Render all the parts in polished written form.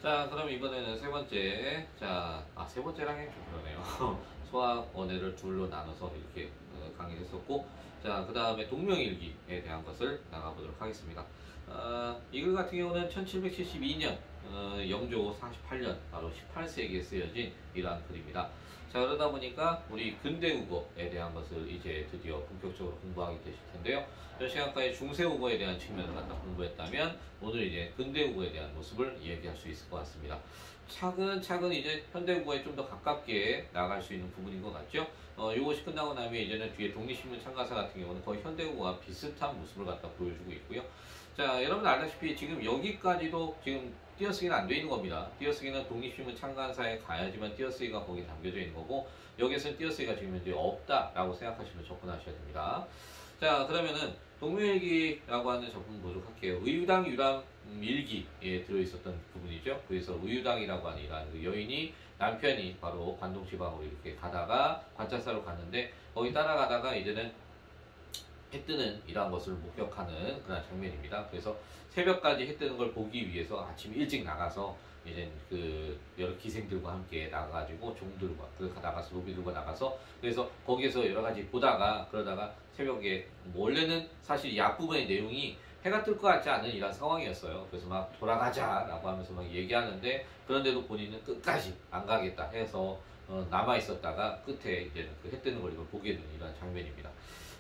자, 그럼 이번에는 세 번째. 자, 세 번째랑 좀 그러네요. 수학 원회를 둘로 나눠서 이렇게 강의를 했었고, 자, 그 다음에 동명일기에 대한 것을 나가보도록 하겠습니다. 이 글 같은 경우는 1772년, 영조 48년, 바로 18세기에 쓰여진 이러한 글입니다. 자, 그러다 보니까 우리 근대국어에 대한 것을 이제 드디어 본격적으로 공부하게 되실 텐데요. 전 시간까지 중세국어에 대한 측면을 갖다 공부했다면 오늘 이제 근대국어에 대한 모습을 이야기할 수 있을 것 같습니다. 차근차근 이제 현대국어에 좀 더 가깝게 나갈 수 있는 부분인 것 같죠? 이것이 끝나고 나면 이제는 뒤에 독립신문 참가사 같은 경우는 거의 현대국어와 비슷한 모습을 갖다 보여주고 있고요. 자, 여러분 알다시피 지금 여기까지도 지금 띄어쓰기는 안 돼 있는 겁니다. 띄어쓰기는 독립신문 참관사에 가야지만 띄어쓰기가 거기 담겨져 있는 거고, 여기에서는 띄어쓰기가 지금 현재 없다라고 생각하시면 접근하셔야 됩니다. 자, 그러면은 동묘일기라고 하는 작품 보도록 할게요. 의유당 유람 일기에 들어있었던 부분이죠. 그래서 의유당이라고 하는 이러한 그 여인이 남편이 바로 관동 지방으로 이렇게 가다가 관찰사로 갔는데, 거기 따라가다가 이제는 해 뜨는 이러한 것을 목격하는 그런 장면입니다. 그래서 새벽까지 해 뜨는 걸 보기 위해서 아침 일찍 나가서 이제 그 여러 기생들과 함께 나가가지고 종들과 나가서 노비들과 나가서, 그래서 거기에서 여러 가지 보다가 그러다가 새벽에 원래는 사실 이 앞부분의 내용이 해가 뜰 것 같지 않은 이런 상황이었어요. 그래서 막 돌아가자라고 하면서 막 얘기하는데, 그런데도 본인은 끝까지 안 가겠다 해서 남아 있었다가 끝에 이제 그 해 뜨는 걸 이걸 보게 되는 이런 장면입니다.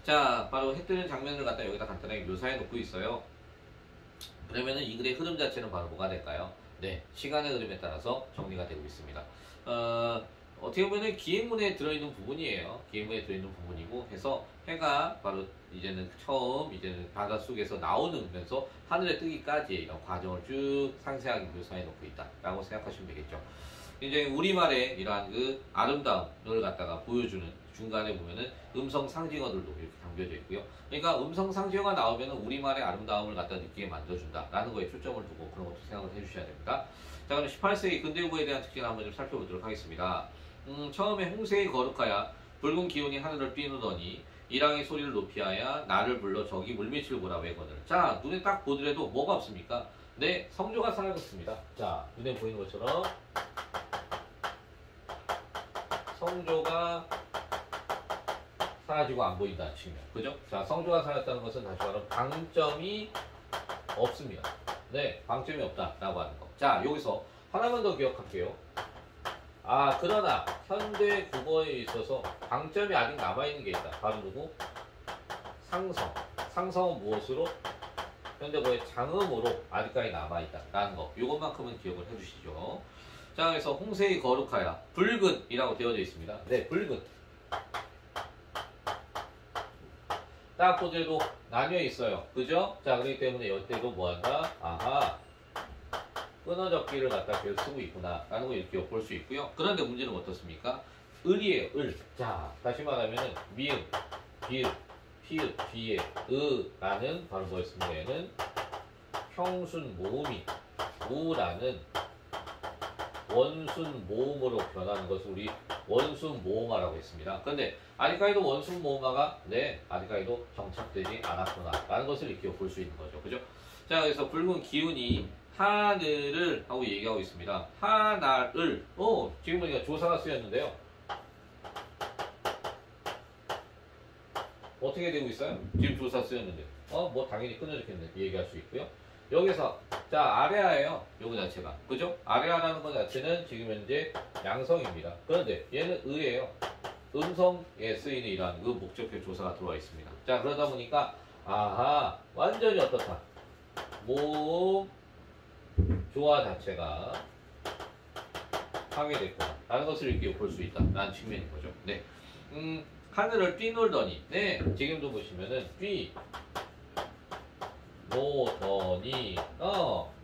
자, 바로 해 뜨는 장면을 갖다 여기다 간단하게 묘사해 놓고 있어요. 그러면은 이 글의 흐름 자체는 바로 뭐가 될까요? 네, 시간의 흐름에 따라서 정리가 되고 있습니다. 어떻게 보면 기행문에 들어있는 부분이에요. 기행문에 들어있는 부분이고 해서 해가 바로 이제는 처음 이제는 바닷속에서 나오면서 하늘에 뜨기까지의 이런 과정을 쭉 상세하게 묘사해 놓고 있다라고 생각하시면 되겠죠. 이제 우리말의 이러한 그 아름다움을 갖다가 보여주는 중간에 보면은 음성 상징어들도 이렇게 담겨져 있고요. 그러니까 음성 상징어가 나오면은 우리말의 아름다움을 갖다 느끼게 만들어준다라는 거에 초점을 두고 그런 것도 생각을 해주셔야 됩니다. 자, 그럼 18세기 근대국어에 대한 특징을 한번 좀 살펴보도록 하겠습니다. 처음에 홍색이 거룩하야 붉은 기운이 하늘을 띄우더니 이랑의 소리를 높이하야 나를 불러 저기 물밑을 보라 외거늘. 자, 눈에 딱 보더라도 뭐가 없습니까? 네, 성조가 사라졌습니다. 자, 눈에 보이는 것처럼 성조가 사라지고 안 보인다는 측면. 그죠? 자, 성조가 사라졌다는 것은 다시 말하면 방점이 없습니다. 네, 방점이 없다라고 하는 거. 자, 여기서 하나만 더 기억할게요. 그러나 현대 국어에 있어서 방점이 아직 남아있는 게 있다. 바로 누구? 상성. 상성은 무엇으로? 현대국어의 장음으로 아직까지 남아있다라는 거. 이것만큼은 기억을 해주시죠. 자, 그래서 홍색이 거룩하야 붉은이라고 되어져 있습니다. 네, 붉은. 딱 보더라도 나뉘어 있어요. 그죠? 자, 그렇기 때문에 이때도 뭐한다? 끊어적기를 갖다 계속 쓰고 있구나 라는 걸 이렇게 볼 수 있고요. 그런데 문제는 어떻습니까? 을이에요. 을. 자, 다시 말하면 미음, 비읍, 피읍, 뒤에 으라는 바로 뭐였습니까? 얘는 평순 모음이 우라는 원순 모음으로 변하는 것을 우리 원순 모음화라고 했습니다. 그런데 아직까지도 원순 모음화가 아직까지도 정착되지 않았구나 라는 것을 이렇게 볼 수 있는 거죠. 그죠? 자, 그래서 붉은 기운이 하늘을 하고 얘기하고 있습니다. 하날을. 지금 보니까 조사가 쓰였는데요. 어떻게 되고 있어요? 지금 조사 쓰였는데. 뭐 당연히 끊어졌겠네. 얘기할 수 있고요. 여기서 자, 아레아예요. 요거 자체가. 그죠? 아레아라는 것 자체는 지금 현재 양성입니다. 그런데 얘는 의예요. 음성에 쓰이는 이러한 그 목적격 조사가 들어와 있습니다. 자, 그러다 보니까 완전히 어떻다? 모음 조화 자체가 파괴됐구나 라는 것을 이렇게 볼 수 있다 라는 측면인 거죠. 네. 하늘을 뛰놀더니, 네, 지금도 보시면은 노더니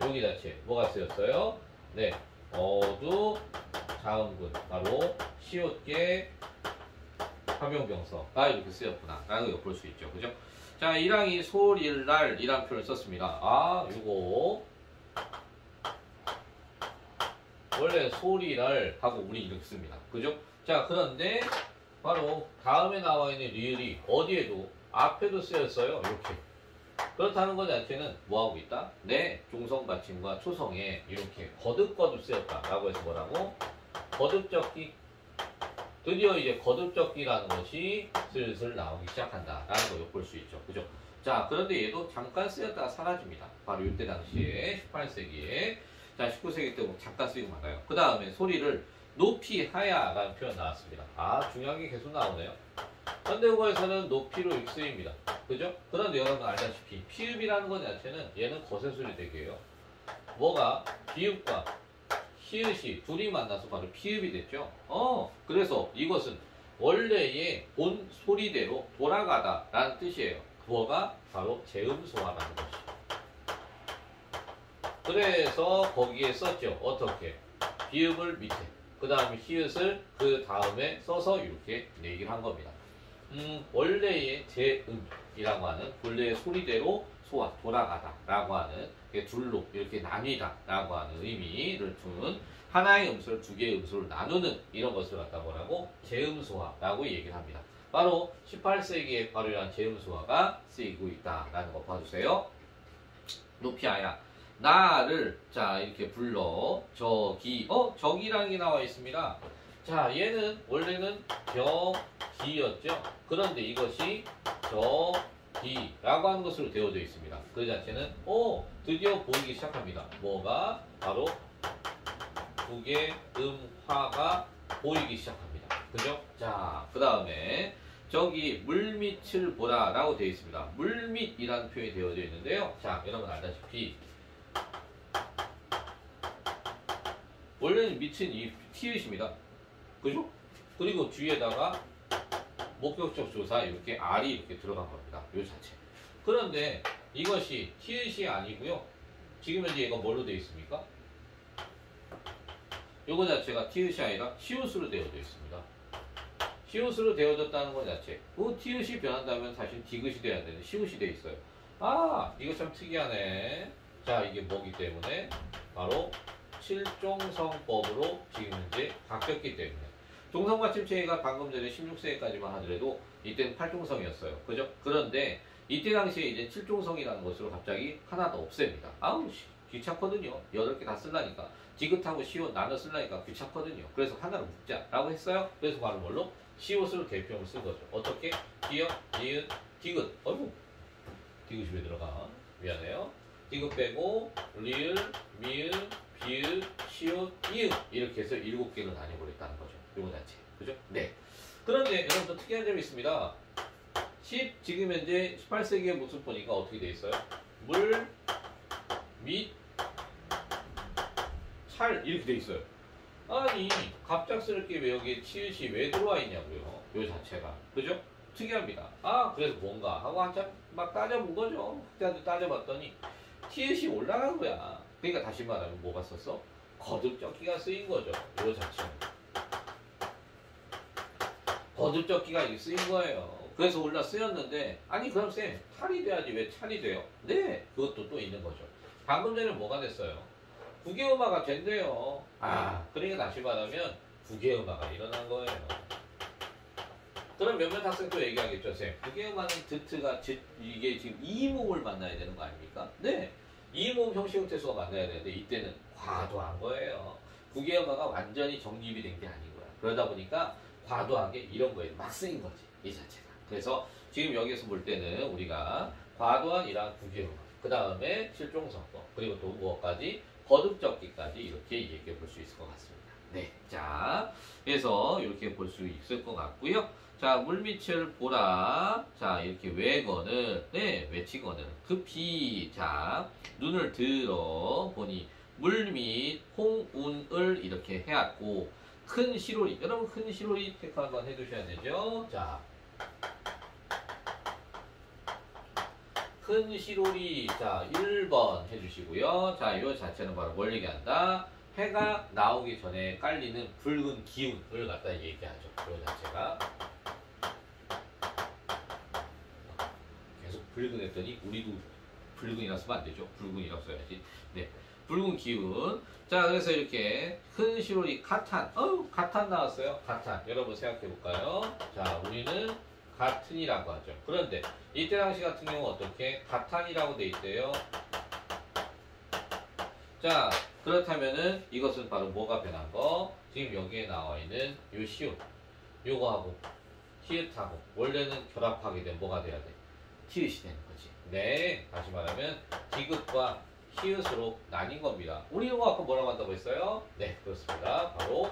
여기 자체 뭐가 쓰였어요? 네, 어두 자음근 바로 시옷계 화병병서가 이렇게 쓰였구나 라는 걸 볼 수 있죠. 그죠? 자, 이랑이 소릴날 이란 표현을 썼습니다. 요거 원래 소리를 하고 우리 이렇게 씁니다. 그죠? 자, 그런데 바로 다음에 나와 있는 리을이 어디에도 앞에도 쓰였어요. 이렇게 그렇다는 것 자체는 뭐하고 있다? 내 종성 받침과 초성에 이렇게 거듭거듭 쓰였다라고 해서 뭐라고? 거듭적기. 드디어 이제 거듭적기라는 것이 슬슬 나오기 시작한다라는 거 엿볼 수 있죠. 그죠? 자, 그런데 얘도 잠깐 쓰였다가 사라집니다. 바로 이때 당시에 18세기에 자 19세기 때 잠깐 쓰이고 말아요. 그 다음에 소리를 높이 하야라는 표현 나왔습니다. 아, 중요한 게 계속 나오네요. 현대국어에서는 높이로 쓰입니다. 그죠? 그런데 여러분 알다시피 피읍이라는 것 자체는 얘는 거세소리 대개예요. 뭐가? 비읍과 히읗이 둘이 만나서 바로 피읍이 됐죠. 그래서 이것은 원래의 본 소리대로 돌아가다 라는 뜻이에요. 그거가 바로 제음소화라는 것이. 그래서 거기에 썼죠. 어떻게? 비읍을 밑에, 그 다음에 히읗을 그 다음에 써서 이렇게 얘기를 한 겁니다. 원래의 제음이라고 하는 본래의 소리대로 소화, 돌아가다 라고 하는 둘로 이렇게 나뉘다 라고 하는 의미를 둔 하나의 음소를 두 개의 음소를 나누는 이런 것을 갖다 뭐라고? 제음소화라고 얘기를 합니다. 바로 18세기에 발효한 제음소화가 쓰이고 있다라는 거 봐주세요. 높이하야. 나를 자 이렇게 불러 저기 저기라는 게 나와 있습니다. 자 얘는 원래는 저기였죠. 그런데 이것이 저기라고 하는 것으로 되어져 있습니다. 그 자체는 드디어 보이기 시작합니다. 뭐가? 바로 국의 음화가 보이기 시작합니다. 그죠? 자 그 다음에 저기 물밑을 보라 라고 되어 있습니다. 물밑이라는 표현이 되어져 있는데요. 자 여러분 알다시피 원래는 밑은 이 티읕입니다. 그죠? 그리고 뒤에다가 목격적 조사 이렇게 R이 이렇게 들어간 겁니다. 요 자체. 그런데 이것이 티읕이 아니고요. 지금 현재 얘가 뭘로 되어 있습니까? 요거 자체가 티읕이 아니라 시옷으로 되어져 있습니다. 시옷으로 되어졌다는 것 자체. 티읕이 변한다면 사실 디귿이 돼야 되는데 시옷이 되어 있어요. 아, 이거 참 특이하네. 자, 이게 뭐기 때문에? 바로 칠종성법으로 지금 현재 바뀌었기 때문에. 종성받침체가 방금 전에 16세기까지만 하더라도 이때는 8종성이었어요. 그죠? 그런데 이때 당시에 이제 7종성이라는 것으로 갑자기 하나 더 없앱니다. 아우, 귀찮거든요. 8개 다 쓰려니까. 디귿하고 시옷 나눠 쓰려니까 귀찮거든요. 그래서 하나로 묶자라고 했어요. 그래서 바로 뭘로? 시옷으로 대표형을 쓴 거죠. 어떻게? 기역, 니은, 디귿. 어이구. 디귿이 왜 들어가? 미안해요. 디귿 빼고 리을, 미을, 비읍, 시옷, 이응 이렇게 해서 7개로 나뉘어버렸다는 거죠. 요거 자체. 그죠? 네. 그런데 여러분 또 특이한 점이 있습니다. 지금 현재 18세기의 모습 보니까 어떻게 돼 있어요? 물, 밑, 찰 이렇게 돼 있어요. 아니 갑작스럽게 왜 여기에 티읕이 왜 들어와 있냐고요. 요 자체가. 그죠? 특이합니다. 아 그래서 뭔가 하고 한참 막 따져본 거죠. 그때한테 따져봤더니 티읕이 올라간 거야. 그러니까 다시 말하면 뭐가 썼어? 거듭적기가 쓰인 거죠. 요 자체는. 거듭적기가 쓰인 거예요. 그래서 올라 쓰였는데 아니 그럼 쌤 탈이 돼야지 왜 찰이 돼요? 네 그것도 또 있는 거죠. 방금 전에 뭐가 됐어요? 국외음화가 된대요. 그러니까 다시 말하면 국외음화가 일어난 거예요. 그럼 몇몇 학생 또 얘기하겠죠, 쌤. 국외음화는 드트가 이게 지금 이모음을 만나야 되는 거 아닙니까? 네. 이모음 형식 형태수가 만나야 되는데 이때는 과도한 거예요. 국외음화가 완전히 정립이 된 게 아니고요. 그러다 보니까 과도한 게 이런 거에 막 쓰인 거지, 이 자체가. 그래서 지금 여기서 볼 때는 우리가 과도한 이러한 국외음화, 그 다음에 실종성법, 그리고 또 무엇까지? 거듭적기까지 이렇게 얘기해 볼 수 있을 것 같습니다. 네. 자, 그래서 이렇게 볼 수 있을 것 같고요. 자, 물밑을 보라. 자, 이렇게 외거는, 네, 외치거는. 급히, 자, 눈을 들어 보니, 물밑, 홍운을 이렇게 해왔고, 큰 시로리. 여러분, 큰 시로리 체크 한번 해두셔야 되죠. 자. 큰 시로리, 자, 1번 해주시고요. 자, 이 자체는 바로 뭘 얘기한다? 해가 나오기 전에 깔리는 붉은 기운을 갖다 얘기하죠. 이 자체가. 계속 붉은 했더니 우리도 붉은이라 쓰면 안 되죠. 붉은이라고 써야지. 네. 붉은 기운. 자, 그래서 이렇게 큰 시로리 카탄. 카탄 나왔어요. 카탄. 여러분 생각해 볼까요? 자, 우리는 같은이라고 하죠. 그런데 이때 당시 같은 경우 어떻게? 같한이라고 돼 있대요. 자, 그렇다면은 이것은 바로 뭐가 변한 거? 지금 여기에 나와 있는 요 시옷, 요거하고 히읗하고 원래는 결합하게 되면 뭐가 돼야 돼? 티읕이 되는 거지. 네, 다시 말하면 디귿과 히읗으로 나뉜 겁니다. 우리 이거 아까 뭐라고 한다고 했어요? 네, 그렇습니다. 바로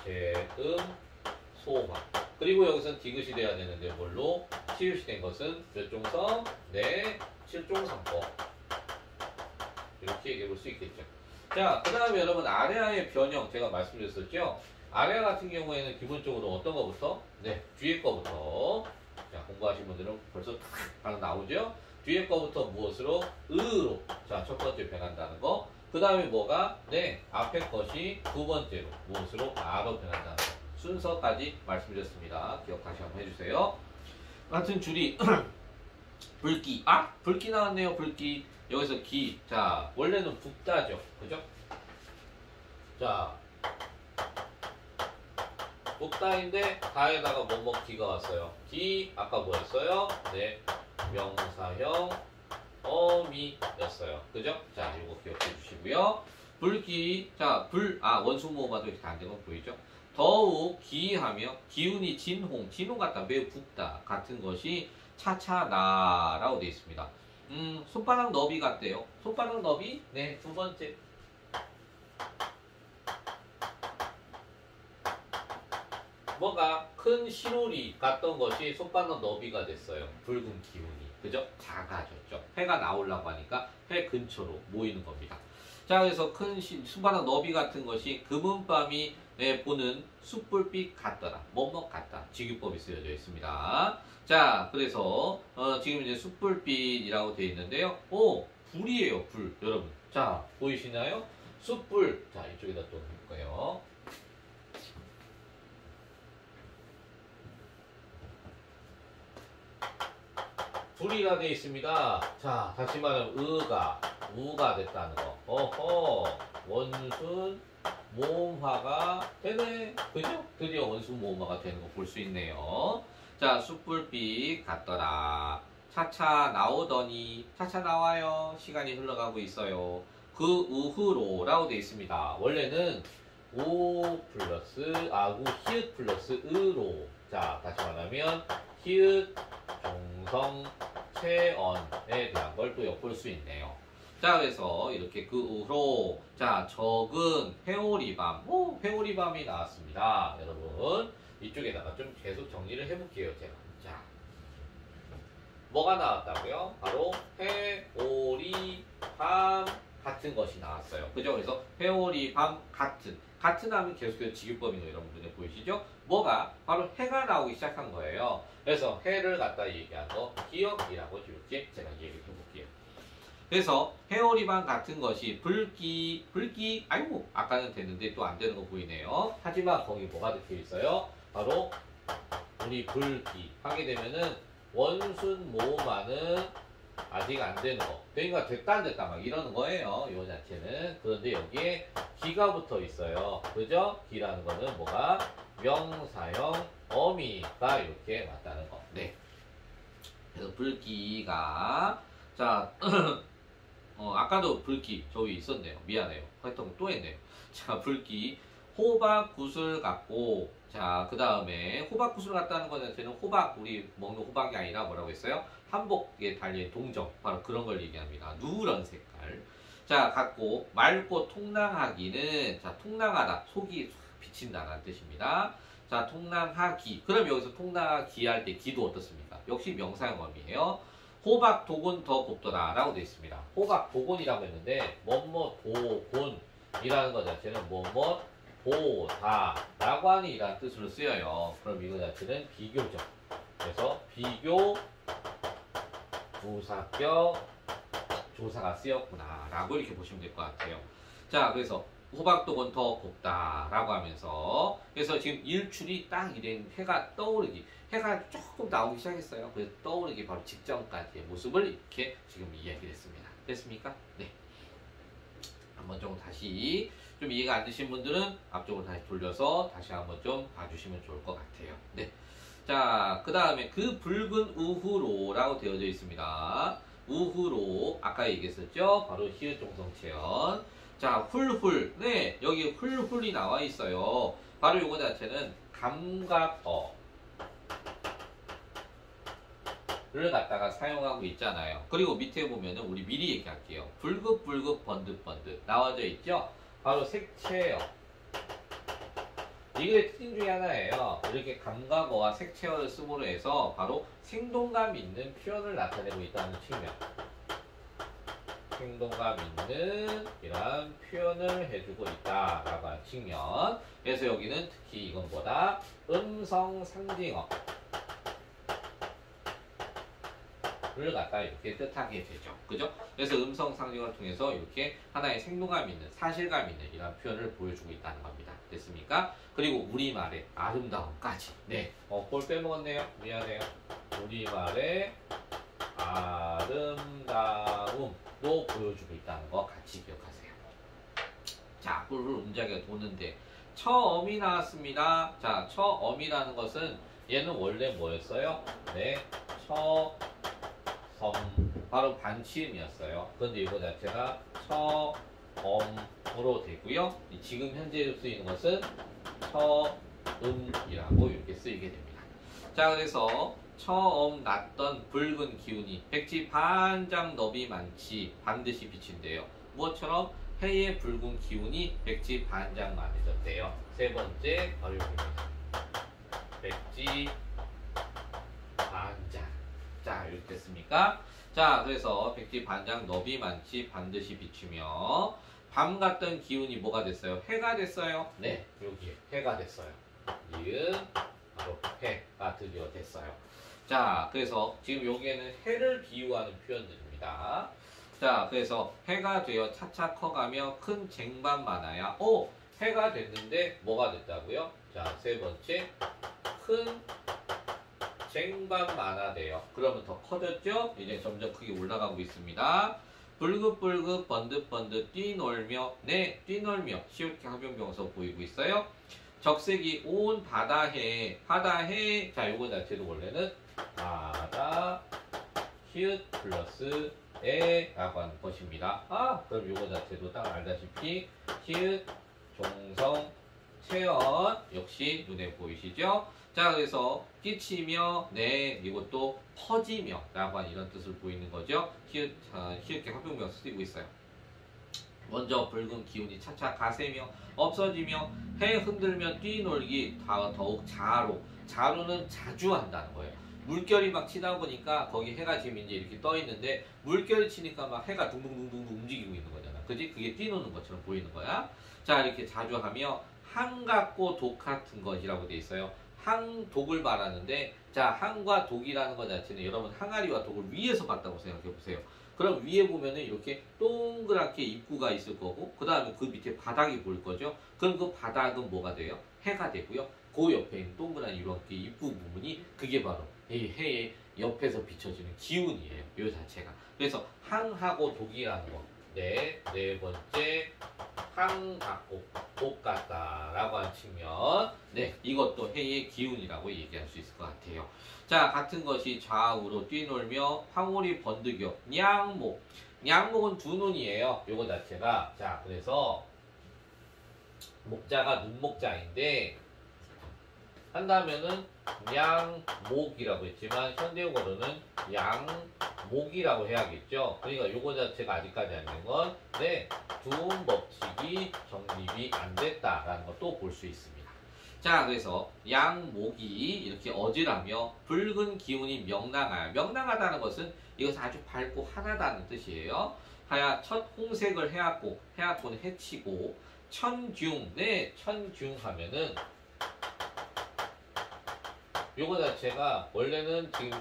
재음 소화. 그리고 여기서는 디귿이 돼야 되는데 뭘로? 티읕이 된 것은 몇 종성? 네, 7종성법. 이렇게 얘기해 볼 수 있겠죠. 자, 그 다음에 여러분 아래아의 변형 제가 말씀드렸었죠. 아래아 같은 경우에는 기본적으로 어떤 거부터? 네, 뒤에 거부터. 자, 공부하신 분들은 벌써 딱 나오죠. 뒤에 거부터 무엇으로? 으로. 자, 첫 번째 변한다는 거. 그 다음에 뭐가? 네, 앞에 것이 두 번째로 무엇으로? 아로 변한다는 거. 순서까지 말씀드렸습니다. 기억 다시 한번 해주세요. 같은 줄이 불기. 아, 불기 나왔네요. 불기. 여기서 기. 자, 원래는 붓다죠. 그죠? 자, 붓다인데 다에다가 뭐뭐기가 왔어요. 기, 아까 뭐였어요? 네, 명사형 어미였어요. 그죠? 자, 이거 기억해 주시고요. 불기. 자, 원수모음화도 이렇게 안 되는 거 보이죠? 더욱 기하며 기운이 진홍 같다. 매우 붓다. 같은 것이 차차나라고 되어 있습니다. 손바닥 너비 같대요. 손바닥 너비? 네, 두 번째. 뭐가 큰 시롤이 같던 것이 손바닥 너비가 됐어요. 붉은 기운이. 그죠? 작아졌죠. 해가 나오려고 하니까 해 근처로 모이는 겁니다. 자, 그래서 큰 손바닥 너비 같은 것이 금은밤이 보는 숯불빛 같더라. 뭐뭐 같다. 직유법이 쓰여져 있습니다. 자, 그래서 지금 이제 숯불빛이라고 되어 있는데요. 오, 불이에요, 불. 여러분. 자, 보이시나요? 숯불. 자, 이쪽에다 또 놓을까요? 불이라 되어 있습니다. 자, 다시 말하면 의가 우가 됐다는 거. 어허, 원순 모음화가 되네. 그죠? 드디어 원순 모음화가 되는 거 볼 수 있네요. 자, 숯불빛 같더라. 차차 나오더니. 차차 나와요. 시간이 흘러가고 있어요. 그 우후로라고 되어 있습니다. 원래는 우 플러스 아구 히읗 플러스 으로. 자, 다시 말하면 히읗 종성 체언에 대한 걸 또 엿볼 수 있네요. 자, 그래서 이렇게 그 후로 자, 적은 회오리밤. 오, 회오리밤이 나왔습니다. 여러분, 이쪽에다가 좀 계속 정리를 해볼게요, 제가. 자, 뭐가 나왔다고요? 바로 회오리밤 같은 것이 나왔어요. 그죠? 그래서 회오리밤 같은 하면 계속해서 직유법인 거 여러분들 보이시죠? 뭐가? 바로 해가 나오기 시작한 거예요. 그래서 해를 갖다 얘기한 거 기억이라고 이렇게 제가 얘기를 해볼게요. 그래서 회오리밤 같은 것이 불기, 아이고, 아까는 됐는데 또 안 되는 거 보이네요. 하지만 거기 뭐가 적혀 있어요? 바로 우리 불기 하게 되면은 원순 모음화는 아직 안 되는 거. 그러니까 됐다 안 됐다 막 이러는 거예요. 요 자체는. 그런데 여기에 기가 붙어 있어요. 그죠? 기라는 거는 뭐가? 명사형 어미가 이렇게 왔다는 거. 네. 그래서 불기가 자 아까도 불기 저기 있었네요. 미안해요. 하여튼 또 했네요. 자, 불기 호박 구슬 같고, 자, 그 다음에 호박 구슬 같다는 거는 저는 호박, 우리 먹는 호박이 아니라 뭐라고 했어요? 한복에 달린 동정, 바로 그런 걸 얘기합니다. 누런 색깔. 자, 같고, 맑고 통랑하기는, 자, 통랑하다, 속이 비친다는 뜻입니다. 자, 통랑하기. 그럼 여기서 통랑하기 할 때 기도 어떻습니까? 역시 명사형어미예요. 호박 독은 더 곱더라 라고 되어 있습니다. 호박 독은이라고 했는데 뭐뭐 도곤이라는 것 자체는 뭐뭐 보다 라고 하는 이라는 뜻으로 쓰여요. 그럼 이거 자체는 비교죠. 그래서 비교 부사격 조사가 쓰였구나 라고 이렇게 보시면 될 것 같아요. 자, 그래서 호박독은 더 곱다 라고 하면서, 그래서 지금 일출이 딱 이런 해가 떠오르기, 해가 조금 나오기 시작했어요. 그래서 떠오르기 바로 직전까지의 모습을 이렇게 지금 이야기를 했습니다. 됐습니까? 네. 한번 좀 다시 좀 이해가 안 되신 분들은 앞쪽으로 다시 돌려서 다시 한번 좀 봐주시면 좋을 것 같아요. 네. 자, 그 다음에 그 붉은 우후로라고 되어져 있습니다. 우후로 아까 얘기했었죠? 바로 히읗 종성체현. 자, 훌훌. 네, 여기 훌훌이 나와 있어요. 바로 요거 자체는 감각어 를 갖다가 사용하고 있잖아요. 그리고 밑에 보면은 우리 미리 얘기할게요. 불긋불긋 번듯번듯 나와져 있죠? 바로 색채어. 이게 특징 중에 하나예요. 이렇게 감각어와 색채어를 쓰므로 해서 바로 생동감 있는 표현을 나타내고 있다는 측면. 생동감 있는 이러한 표현을 해주고 있다라고 하는 측면. 그래서 여기는 특히 이건 뭐다? 음성 상징어. 를 갖다 이렇게 뜻하게 되죠. 그죠? 그래서 음성 상징을 통해서 이렇게 하나의 생동감 있는, 사실감 있는 이런 표현을 보여주고 있다는 겁니다. 됐습니까? 그리고 우리말의 아름다움까지. 네. 꼴 빼먹었네요. 미안해요. 우리말의 아름다움도 보여주고 있다는 거 같이 기억하세요. 자, 꿀을 움직여 도는데 처음이 나왔습니다. 자, 처음이라는 것은 얘는 원래 뭐였어요? 네. 바로 반치음이었어요. 그런데 이거 자체가 처음으로 되고요. 지금 현재 쓰이는 것은 처음이라고 이렇게 쓰이게 됩니다. 자, 그래서 처음 났던 붉은 기운이 백지 반장 너비 많지 반드시 비친대요. 무엇처럼? 해의 붉은 기운이 백지 반장 많아졌대요. 세 번째 바로 여기입니다. 백지 반장. 자, 이렇게 됐습니까? 자, 그래서 백지 반장 너비 많지 반드시 비추며 밤 같던 기운이 뭐가 됐어요? 해가 됐어요. 네, 여기 해가 됐어요. 이은 바로 해가 드디어 됐어요. 자, 그래서 지금 여기에는 해를 비유하는 표현들입니다. 자, 그래서 해가 되어 차차 커가며 큰 쟁반 많아야 해가 됐는데 뭐가 됐다고요? 자, 세 번째 큰 쟁반 만화돼요. 그러면 더 커졌죠? 이제 점점 크게 올라가고 있습니다. 불긋불긋 번듯번듯 뛰놀며 네 뛰놀며 시옷게 합용병서 보이고 있어요. 적색이 온 바다해 바다해. 자, 요거 자체도 원래는 바다 히읗 플러스 에 라고 하는 것입니다. 그럼 요거 자체도 딱 알다시피 히읗 종성 체언 역시 눈에 보이시죠? 자, 그래서 끼치며 네 이것도 퍼지며 라고 하는 이런 뜻을 보이는 거죠. 히읗게 합병명 쓰이고 있어요. 먼저 붉은 기운이 차차 가세며 없어지며 해 흔들며 뛰놀기 더욱 자로. 자로는 자주 한다는 거예요. 물결이 막 치다 보니까 거기 해가 지금 이제 이렇게 떠 있는데 물결이 치니까 막 해가 둥둥둥둥 움직이고 있는 거잖아. 그지? 그게 뛰노는 것처럼 보이는 거야. 자, 이렇게 자주 하며 항 같고 독 같은 것이라고 돼 있어요. 항, 독을 말하는데 자, 항과 독이라는 것 자체는 여러분 항아리와 독을 위에서 봤다고 생각해 보세요. 그럼 위에 보면은 이렇게 동그랗게 입구가 있을 거고 그 다음에 그 밑에 바닥이 보일 거죠. 그럼 그 바닥은 뭐가 돼요? 해가 되고요. 그 옆에 있는 동그란 이렇게 입구 부분이 그게 바로 이 해의 옆에서 비춰지는 기운이에요. 이 자체가. 그래서 항하고 독이라는 거. 네 번째 항 같고 독 같다라고 하는 측면. 네, 이것도 해의 기운이라고 얘기할 수 있을 것 같아요. 자, 같은 것이 좌우로 뛰놀며 황홀이 번득여 냥목. 냥목은 두 눈이에요. 요거 자체가. 자, 그래서 목자가 눈목자인데 한다면은 양목이라고 했지만 현대용어로는 양목이라고 해야겠죠. 그러니까 요거 자체가 아직까지 안 된 건 네, 두음 법칙이 정립이 안 됐다라는 것도 볼 수 있습니다. 자, 그래서 양목이 이렇게 어지라며 붉은 기운이 명랑하여. 명랑하다는 것은 이것은 아주 밝고 환하다는 뜻이에요. 하야 첫 홍색을 해왔고 해왔고는 해치고 천중. 네, 천중 하면은 요거 자체가 원래는 지금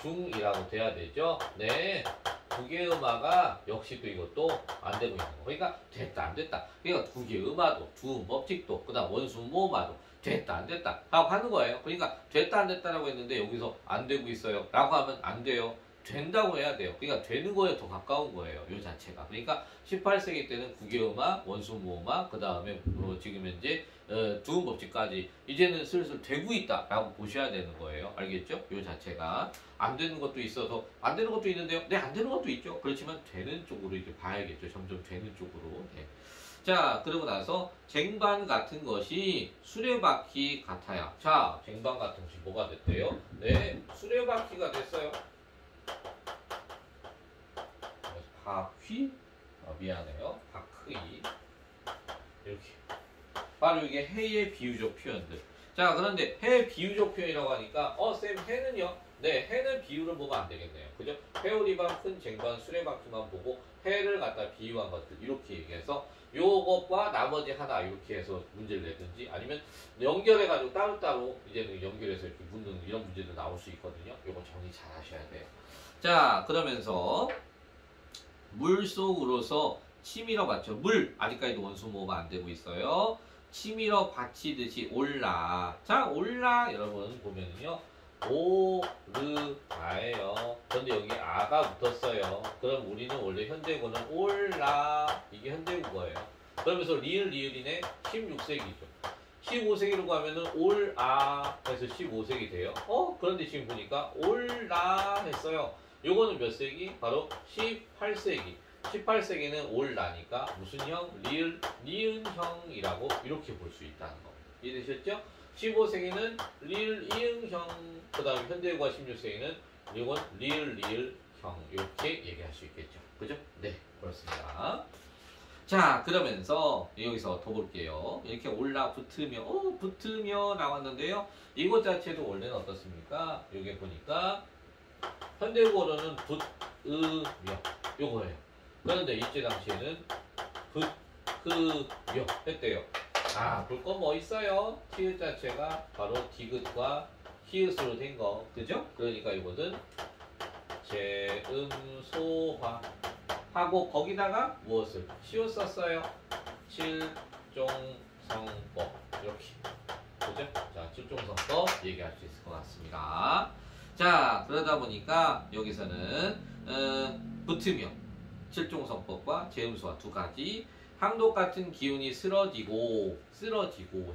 천중이라고 돼야 되죠. 네, 두개음화가 역시 또 이것도 안 되고 있는 거. 그러니까 됐다 안 됐다. 그러니까 두개음화도 두음 법칙도 그다음 원수모음화도 됐다 안 됐다 라고 하는 거예요. 그러니까 됐다 안 됐다라고 했는데 여기서 안 되고 있어요 라고 하면 안 돼요. 된다고 해야 돼요. 그러니까 되는 거에 더 가까운 거예요. 요 자체가. 그러니까 18세기 때는 국외음악, 원수모음악, 그 다음에 지금 현재 두음법칙까지 이제는 슬슬 되고 있다라고 보셔야 되는 거예요. 알겠죠? 요 자체가 안 되는 것도 있어서 안 되는 것도 있는데요. 네, 안 되는 것도 있죠. 그렇지만 되는 쪽으로 이제 봐야겠죠. 점점 되는 쪽으로. 네. 자, 그러고 나서 쟁반 같은 것이 수레바퀴 같아요. 자, 쟁반 같은 것이 뭐가 됐대요? 네, 수레바퀴가 됐어요. 바퀴? 미안해요. 바퀴. 이렇게. 바로 이게 해의 비유적 표현들. 자, 그런데 해의 비유적 표현이라고 하니까, 쌤, 해는요? 네, 해는 비유를 보면 안 되겠네요. 그죠? 회오리반, 큰 쟁반, 수레바퀴만 보고 해를 갖다 비유한 것들. 이렇게 얘기해서 요것과 나머지 하나 이렇게 해서 문제를 내든지 아니면 연결해가지고 따로따로 이제는 연결해서 이렇게 묻는 이런 문제도 나올 수 있거든요. 요거 정리 잘 하셔야 돼요. 자, 그러면서 물 속으로서 치밀어 받쳐. 물 아직까지도 원수모가 안 되고 있어요. 치밀어 받치듯이 올라. 자, 올라 여러분 보면은요. 오르다예요. 그런데 여기 아가 붙었어요. 그럼 우리는 원래 현대고는 올라 이게 현대국어예요. 그러면서 리을이네 16세기죠. 15세기로 가면은 올아 해서 15세기 돼요. 그런데 지금 보니까 올라 했어요. 요거는 몇 세기? 바로 18세기. 18세기는 올라니까 무슨 형? 니은형이라고 이렇게 볼 수 있다는 거. 이해되셨죠? 15세기는 이응형, 그 다음에 현대과 16세기는 이건 리을형 이렇게 얘기할 수 있겠죠. 그죠? 네, 그렇습니다. 자, 그러면서 여기서 더 볼게요. 이렇게 올라 붙으며 나왔는데요. 이것 자체도 원래는 어떻습니까? 여기 보니까 현대국어로는 붙으며 요거예요. 그런데 이때 당시에는 붙으며 했대요. 볼 거 뭐 있어요? 티읕 자체가 바로 디귿과 히읗으로 된 거, 그죠? 그러니까 이것은 제음소화 하고 거기다가 무엇을 씌웠었어요? 칠종성법 이렇게, 그죠? 자, 칠종성법 얘기할 수 있을 것 같습니다. 자, 그러다 보니까 여기서는 붙으며 칠종성법과 제음소화 두 가지. 항독 같은 기운이 쓰러지고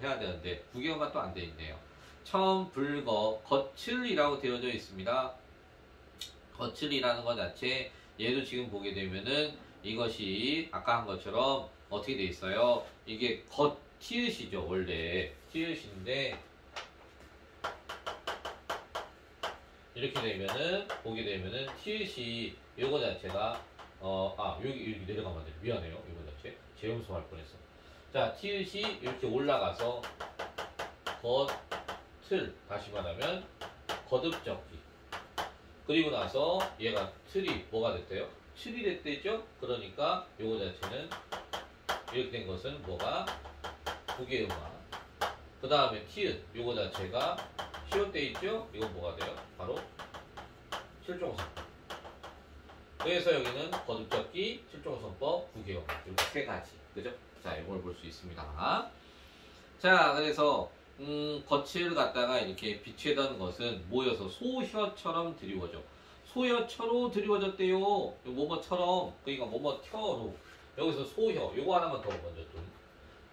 해야 되는데 구경가 또 안 돼 있네요. 처음 불거 거칠이라고 되어져 있습니다. 거칠이라는 것 자체 얘도 지금 보게 되면은 이것이 아까 한 것처럼 어떻게 돼 있어요? 이게 티읕이죠. 원래 티읕인데 이렇게 되면은 보게 되면은 티읕이 요거 자체가 여기 내려가면 안 돼. 미안해요. 이거 자체 재음소 할 뻔했어. 자, 티읕이 이렇게 올라가서 겉을 다시 말하면 거듭적기. 그리고 나서 얘가 틀이 뭐가 됐대요? 틀이 됐대죠? 그러니까 요거 자체는 이렇게 된 것은 뭐가? 국외음악. 그 다음에 티읕 요거 자체가 시옷돼 있죠? 이건 뭐가 돼요? 바로 칠종성법. 그래서 여기는 거듭적기, 칠종성법, 국외음악 이렇게 세 가지, 그죠? 자, 이걸 볼 수 있습니다. 자, 그래서 거칠을 갖다가 이렇게 비추던 것은 모여서 소혀처럼 드리워져. 소혀처로 드리워졌대요. 뭐뭐처럼, 그러니까 뭐뭐텨로. 여기서 소혀, 요거 하나만 더 먼저 좀.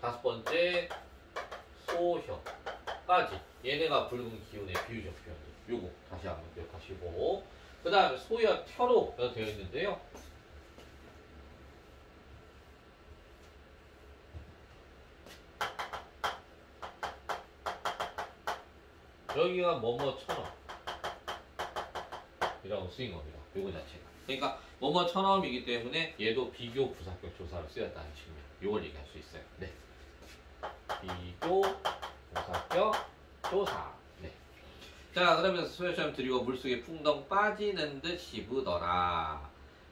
다섯 번째, 소혀까지. 얘네가 붉은 기운의 비유적 표현들. 요거 다시 한번 기억하시고. 그 다음에 소혀텨로 되어 있는데요. 여기가 뭐뭐처럼 이라고 쓰인 겁니다. 요거 자체가. 그러니까 뭐뭐처럼이기 때문에 얘도 비교 부사격 조사로 쓰였다는 측면. 요걸 얘기할 수 있어요. 네. 비교 부사격 조사. 네. 자, 그러면서 소요처럼 드리고 물속에 풍덩 빠지는 듯 씹으더라.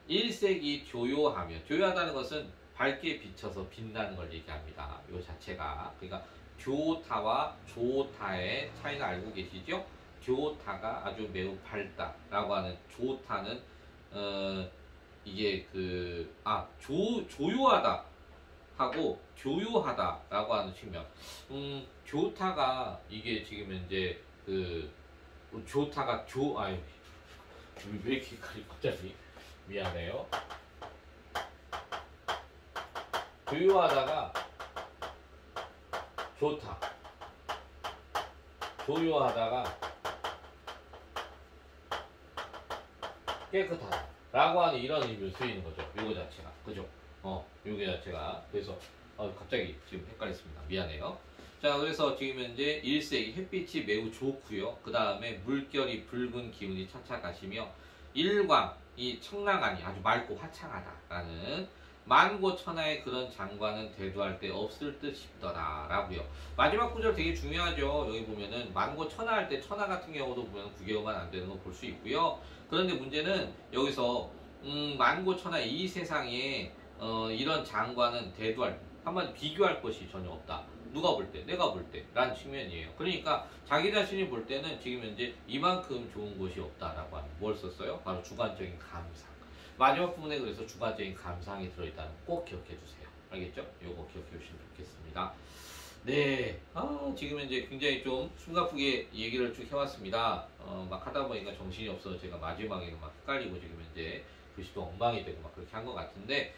1세기 조요하며, 조요하다는 것은 밝게 비쳐서 빛나는 걸 얘기합니다. 요 자체가. 그러니까 교타와 조타의 차이는 알고 계시죠? 교타가 아주 매우 밝다라고 하는, 조타는 이게 조요하다 하고 교요하다라고 하는 측면. 교타가 이게 지금 현재 조타가 왜 이렇게 헷갈리 갑자기? 미안해요. 조요하다가 좋다. 조요하다가 깨끗하다. 라고 하는 이런 의미로 쓰이는 거죠. 요거 자체가. 그죠? 요게 자체가. 그래서, 갑자기 지금 헷갈렸습니다. 미안해요. 자, 그래서 지금 현재 일색이 햇빛이 매우 좋고요. 그 다음에 물결이 붉은 기운이 차차가시며 일광, 이 청량하니 아주 맑고 화창하다라는 만고천하의 그런 장관은 대두할 데 없을 듯 싶더라 라고요. 마지막 구절 되게 중요하죠. 여기 보면은 만고천하 할 때 천하 같은 경우도 보면 9개월만 안 되는 거 볼 수 있고요. 그런데 문제는 여기서 만고천하 이 세상에 이런 장관은 대두할 한마디 비교할 것이 전혀 없다. 누가 볼 때? 내가 볼 때. 라는 측면이에요. 그러니까 자기 자신이 볼 때는 지금 현재 이만큼 좋은 곳이 없다라고 하는 뭘 썼어요? 바로 주관적인 감상. 마지막 부분에 그래서 주관적인 감상이 들어있다는 거 꼭 기억해 주세요. 알겠죠? 요거 기억해 주시면 좋겠습니다. 네. 지금 현재 굉장히 좀 숨가쁘게 얘기를 쭉 해왔습니다. 막 하다 보니까 정신이 없어서 제가 마지막에 막 헷갈리고 지금 현재 글씨도 엉망이 되고 막 그렇게 한 것 같은데,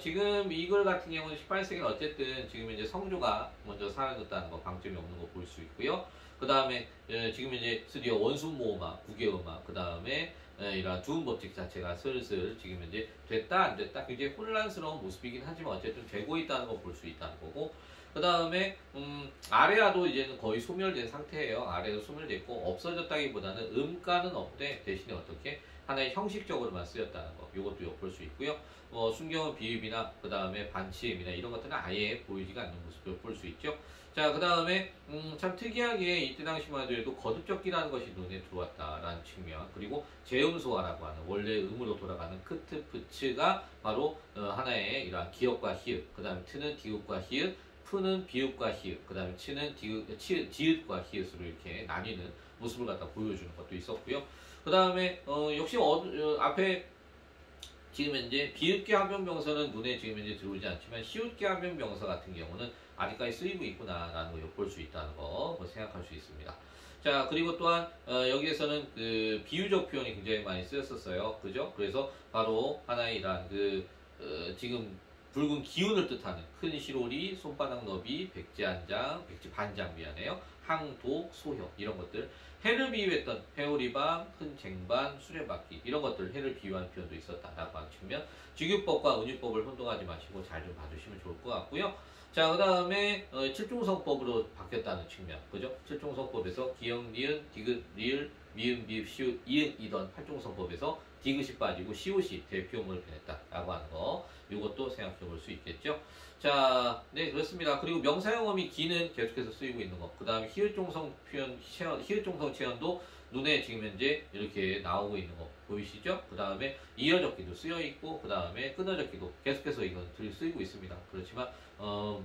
지금 이글 같은 경우는 18세기는 어쨌든 지금 이제 성조가 먼저 사라졌다는 거, 방점이 없는 거 볼 수 있고요. 그 다음에 지금 이제 드디어 원순모음악, 구개음악, 그 다음에 이러한 두음법칙 자체가 슬슬 지금 이제 됐다 안 됐다 굉장히 혼란스러운 모습이긴 하지만 어쨌든 되고 있다는 거 볼 수 있다는 거고, 그 다음에 아래아도 이제는 거의 소멸된 상태예요. 아래도 소멸됐고 없어졌다기보다는 음가는 없대. 대신에 어떻게 하나의 형식적으로만 쓰였다는 거, 이것도 엿볼 수 있고요. 순경은 비읍이나 그 다음에 반치음이나 이런 것들은 아예 보이지가 않는 모습을 엿볼 수 있죠. 자, 그 다음에 참 특이하게 이때 당시만 하더라도 거듭적기라는 것이 눈에 들어왔다라는 측면, 그리고 재음소화라고 하는 원래 음으로 돌아가는 크트 프츠가 바로 하나의 이러한 기역과 히읗, 그 다음에 트는 디귿과 히읗, 푸는 비읍과 히읗, 그 다음에 치는 지읒과 히읗으로 이렇게 나뉘는 모습을 갖다 보여주는 것도 있었고요. 그 다음에 역시 앞에 지금 현재 비읍기 합병명사는 눈에 지금 현재 들어오지 않지만 시웃기 합병명사 같은 경우는 아직까지 쓰이고 있구나라는 걸 엿볼 수 있다는 거 생각할 수 있습니다. 자, 그리고 또한 여기에서는 그 비유적 표현이 굉장히 많이 쓰였었어요. 그죠? 그래서 바로 하나의 이러한 지금 붉은 기운을 뜻하는 큰 시로리, 손바닥 너비, 백지 한 장, 백지 반장 미안해요. 항독, 소효 이런 것들. 해를 비유했던 회오리방, 큰 쟁반, 수레바퀴 이런 것들 해를 비유하는 표현도 있었다라고 하는 측면. 직유법과 은유법을 혼동하지 마시고 잘 좀 봐주시면 좋을 것 같고요. 자, 그 다음에 칠종성법으로 바뀌었다는 측면, 그죠? 칠종성법에서 기역, 니은, 디귿, 리을, 미음, 비읍, 시읒, 이응이던 팔종성법에서 디귿이 빠지고 시읒이 대표음을 변했다라고 하는 거, 이것도 생각해 볼 수 있겠죠. 자, 네, 그렇습니다. 그리고 명사형음이 기는 계속해서 쓰이고 있는 거, 그 다음에 히읗종성 표현, 히읗종성 체현도 눈에 지금 현재 이렇게 나오고 있는 거 보이시죠? 그 다음에 이어적기도 쓰여 있고, 그 다음에 끊어적기도 계속해서 이건 쓰이고 있습니다. 그렇지만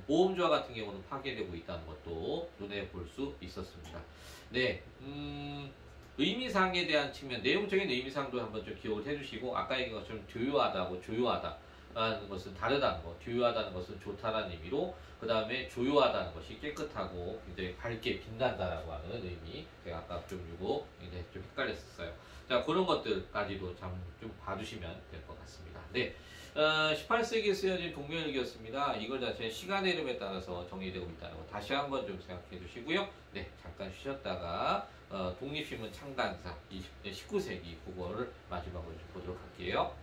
모음조화 같은 경우는 파괴되고 있다는 것도 눈에 볼 수 있었습니다. 네, 의미상에 대한 측면, 내용적인 의미상도 한번 좀 기억을 해주시고, 아까 얘기한 것처럼 조요하다고 조요하다라는 것은 다르다는 거, 조요하다는 것은 좋다라는 의미로, 그 다음에 조요하다는 것이 깨끗하고 굉장히 밝게 빛난다라고 하는 의미, 제가 아까 좀 이거 굉장히 좀 헷갈렸었어요. 자, 그런 것들까지도 좀 봐주시면 될 것 같습니다. 네. 18세기에 쓰여진 동명일기였습니다. 이걸 자체 시간의 흐름에 따라서 정리되고 있다는 거 다시 한번 좀 생각해 주시고요. 네, 잠깐 쉬었다가 독립신문 창단사 19세기 그거를 마지막으로 좀 보도록 할게요.